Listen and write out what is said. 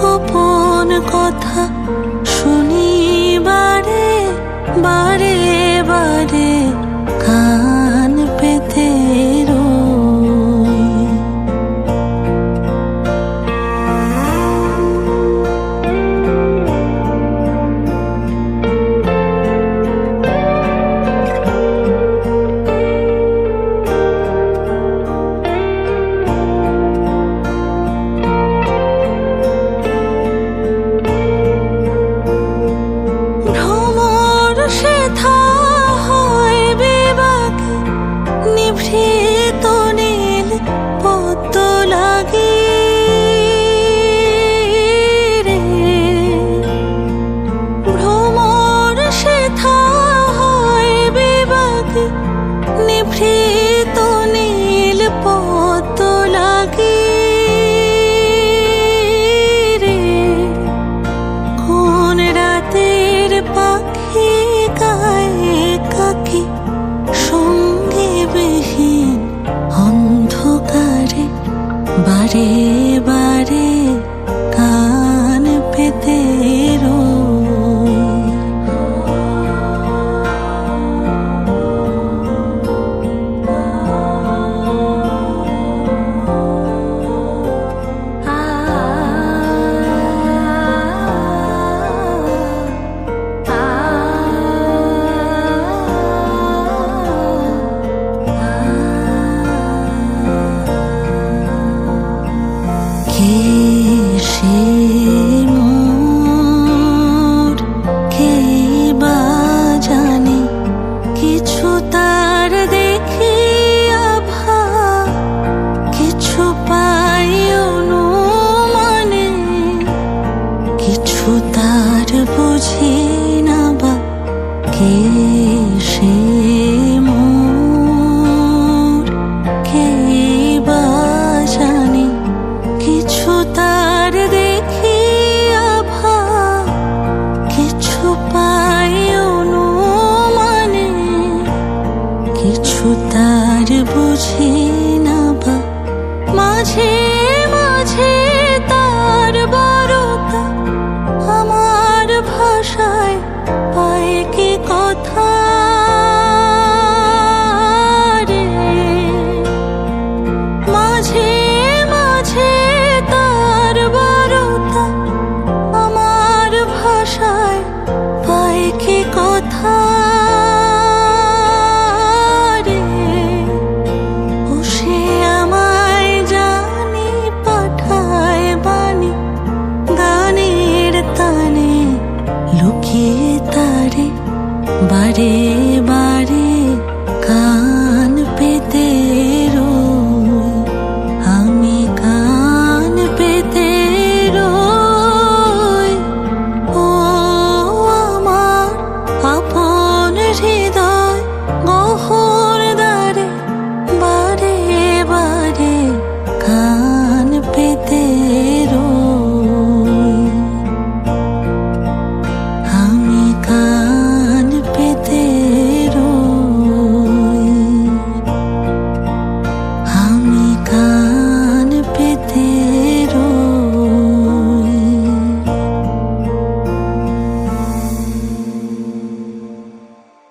গোপন কথা শুনি বারে বারে বারে কান পেতে রই। নিভৃত নীল পদ্ম লাগে রে, ভ্রমর সেথা হয় বিভাগে। নিভৃত নীল পদ্ম লাগে রে, কোন রাতের পাখি গায়ে কাকি বিহীন অন্ধকারে বারে বারে কান পেতে রই। কে সে মোর, কে বা জানে কিছু তার দেখি আভা, কিছু পাই অনুমানে, কিছু তার বুঝি না বা। কে সে মোর, কে বা জানে কিছু তার দেখি আভা, কিছু পাই অনুমানে, কিছু তার বুঝি না বা। মাঝে মাঝে